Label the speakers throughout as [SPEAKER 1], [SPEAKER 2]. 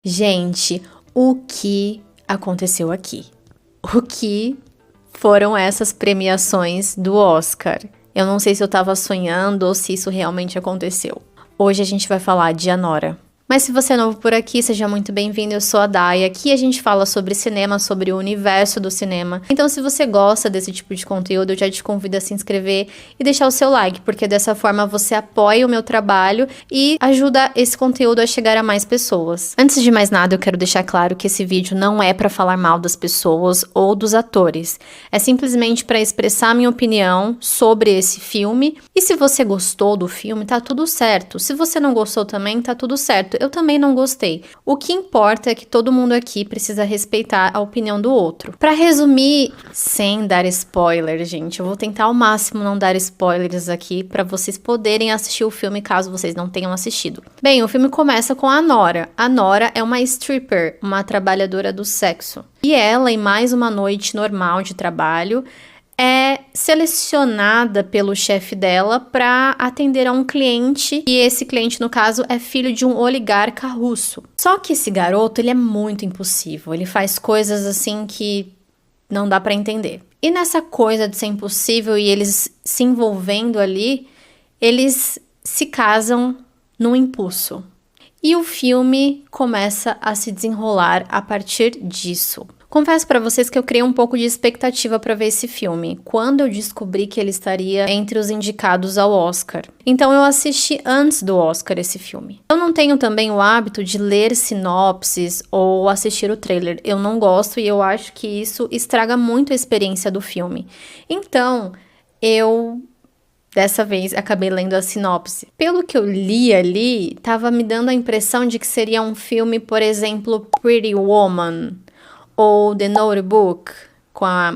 [SPEAKER 1] Gente, o que aconteceu aqui? O que foram essas premiações do Oscar? Eu não sei se eu tava sonhando ou se isso realmente aconteceu. Hoje a gente vai falar de Anora. Mas se você é novo por aqui, seja muito bem-vindo, eu sou a Dai. Aqui a gente fala sobre cinema, sobre o universo do cinema. Então se você gosta desse tipo de conteúdo, eu já te convido a se inscrever e deixar o seu like, porque dessa forma você apoia o meu trabalho e ajuda esse conteúdo a chegar a mais pessoas. Antes de mais nada, eu quero deixar claro que esse vídeo não é para falar mal das pessoas ou dos atores. É simplesmente para expressar minha opinião sobre esse filme. E se você gostou do filme, tá tudo certo. Se você não gostou também, tá tudo certo. Eu também não gostei. O que importa é que todo mundo aqui precisa respeitar a opinião do outro. Pra resumir, sem dar spoiler, gente, eu vou tentar ao máximo não dar spoilers aqui pra vocês poderem assistir o filme caso vocês não tenham assistido. Bem, o filme começa com a Nora. A Nora é uma stripper, uma trabalhadora do sexo. E ela, em mais uma noite normal de trabalho, é selecionada pelo chefe dela para atender a um cliente, e esse cliente, no caso, é filho de um oligarca russo. Só que esse garoto, ele é muito impossível, ele faz coisas assim que não dá para entender. E nessa coisa de ser impossível e eles se envolvendo ali, eles se casam num impulso. E o filme começa a se desenrolar a partir disso. Confesso pra vocês que eu criei um pouco de expectativa pra ver esse filme, quando eu descobri que ele estaria entre os indicados ao Oscar. Então eu assisti antes do Oscar esse filme. Eu não tenho também o hábito de ler sinopses ou assistir o trailer. Eu não gosto e eu acho que isso estraga muito a experiência do filme. Então, dessa vez, acabei lendo a sinopse. Pelo que eu li ali, tava me dando a impressão de que seria um filme, por exemplo, Pretty Woman, ou The Notebook, com a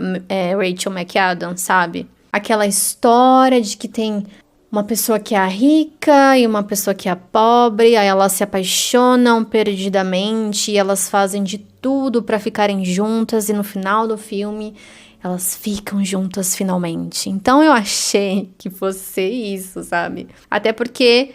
[SPEAKER 1] Rachel McAdams, sabe? Aquela história de que tem uma pessoa que é rica e uma pessoa que é pobre, aí elas se apaixonam perdidamente e elas fazem de tudo pra ficarem juntas e no final do filme elas ficam juntas finalmente. Então eu achei que fosse isso, sabe? Até porque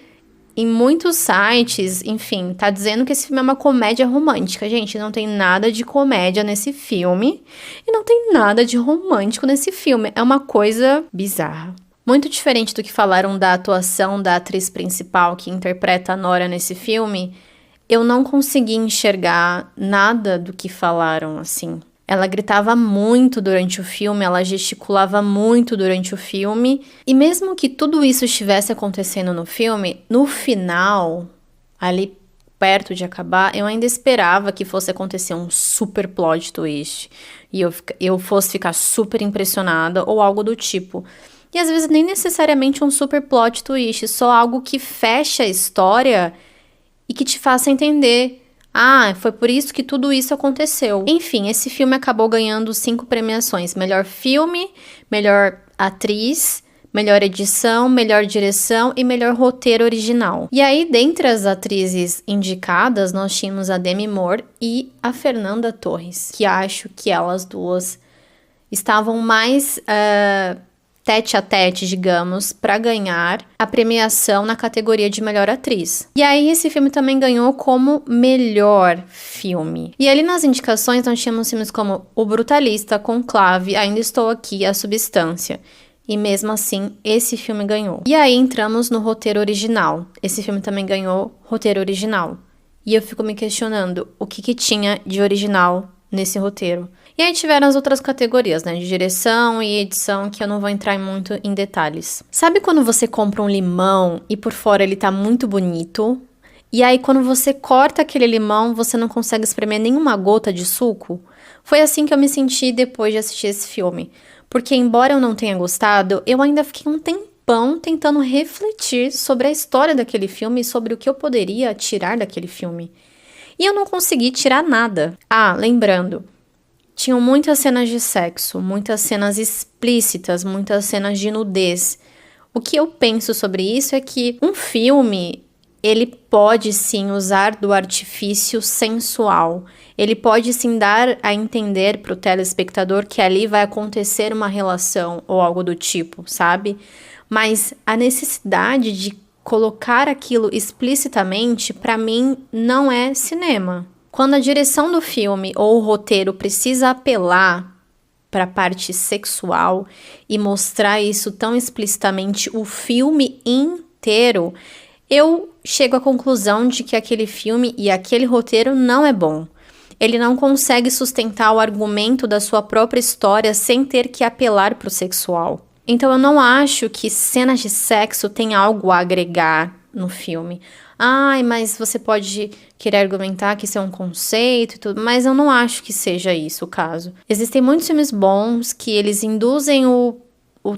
[SPEAKER 1] em muitos sites, enfim, tá dizendo que esse filme é uma comédia romântica. Gente, não tem nada de comédia nesse filme e não tem nada de romântico nesse filme. É uma coisa bizarra. Muito diferente do que falaram da atuação da atriz principal que interpreta a Nora nesse filme, eu não consegui enxergar nada do que falaram, assim. Ela gritava muito durante o filme, ela gesticulava muito durante o filme. E mesmo que tudo isso estivesse acontecendo no filme, no final, ali perto de acabar, eu ainda esperava que fosse acontecer um super plot twist. E eu fosse ficar super impressionada ou algo do tipo. E às vezes nem necessariamente um super plot twist, só algo que fecha a história e que te faça entender. Ah, foi por isso que tudo isso aconteceu. Enfim, esse filme acabou ganhando 5 premiações. Melhor filme, melhor atriz, melhor edição, melhor direção e melhor roteiro original. E aí, dentre as atrizes indicadas, nós tínhamos a Demi Moore e a Fernanda Torres, que acho que elas duas estavam mais tete a tete, digamos, para ganhar a premiação na categoria de melhor atriz. E aí esse filme também ganhou como melhor filme. E ali nas indicações nós tínhamos filmes como O Brutalista, Conclave, Ainda Estou Aqui, A Substância. E mesmo assim, esse filme ganhou. E aí entramos no roteiro original. Esse filme também ganhou roteiro original. E eu fico me questionando o que tinha de original nesse roteiro. E aí tiveram as outras categorias, né, de direção e edição, que eu não vou entrar muito em detalhes. Sabe quando você compra um limão e por fora ele tá muito bonito? E aí quando você corta aquele limão, você não consegue espremer nenhuma gota de suco? Foi assim que eu me senti depois de assistir esse filme. Porque embora eu não tenha gostado, eu ainda fiquei um tempão tentando refletir sobre a história daquele filme e sobre o que eu poderia tirar daquele filme. E eu não consegui tirar nada. Ah, lembrando, tinham muitas cenas de sexo, muitas cenas explícitas, muitas cenas de nudez. O que eu penso sobre isso é que um filme, ele pode sim usar do artifício sensual. Ele pode sim dar a entender para o telespectador que ali vai acontecer uma relação ou algo do tipo, sabe? Mas a necessidade de colocar aquilo explicitamente, para mim, não é cinema. Quando a direção do filme ou o roteiro precisa apelar para a parte sexual e mostrar isso tão explicitamente o filme inteiro, eu chego à conclusão de que aquele filme e aquele roteiro não é bom. Ele não consegue sustentar o argumento da sua própria história sem ter que apelar para o sexual. Então eu não acho que cenas de sexo têm algo a agregar no filme. Ai, mas você pode querer argumentar que isso é um conceito e tudo, mas eu não acho que seja isso o caso. Existem muitos filmes bons que eles induzem o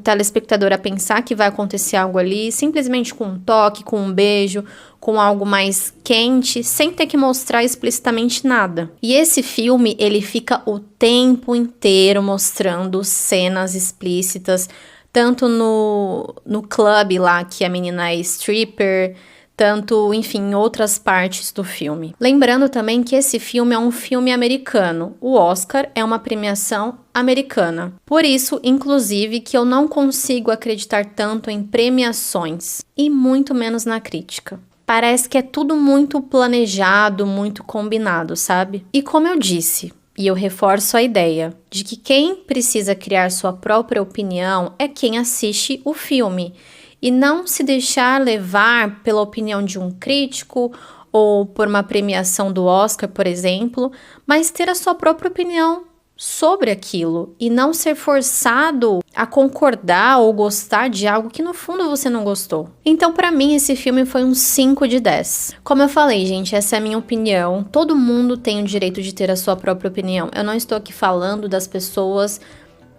[SPEAKER 1] telespectador a pensar que vai acontecer algo ali, simplesmente com um toque, com um beijo, com algo mais quente, sem ter que mostrar explicitamente nada. E esse filme, ele fica o tempo inteiro mostrando cenas explícitas, tanto no clube lá, que a menina é stripper, tanto, enfim, em outras partes do filme. Lembrando também que esse filme é um filme americano. O Oscar é uma premiação americana. Por isso, inclusive, que eu não consigo acreditar tanto em premiações e muito menos na crítica. Parece que é tudo muito planejado, muito combinado, sabe? E como eu disse, e eu reforço a ideia de que quem precisa criar sua própria opinião é quem assiste o filme. E não se deixar levar pela opinião de um crítico ou por uma premiação do Oscar, por exemplo, mas ter a sua própria opinião sobre aquilo e não ser forçado a concordar ou gostar de algo que no fundo você não gostou. Então, para mim, esse filme foi um 5 de 10. Como eu falei, gente, essa é a minha opinião. Todo mundo tem o direito de ter a sua própria opinião. Eu não estou aqui falando das pessoas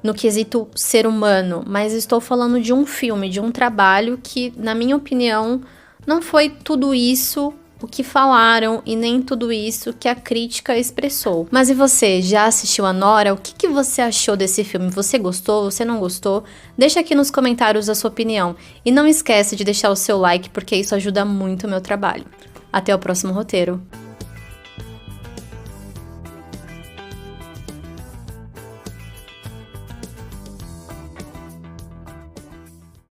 [SPEAKER 1] no quesito ser humano, mas estou falando de um filme, de um trabalho que, na minha opinião, não foi tudo isso o que falaram e nem tudo isso que a crítica expressou. Mas e você, já assistiu a Nora? O que você achou desse filme? Você gostou? Você não gostou? Deixa aqui nos comentários a sua opinião. E não esquece de deixar o seu like, porque isso ajuda muito o meu trabalho. Até o próximo roteiro.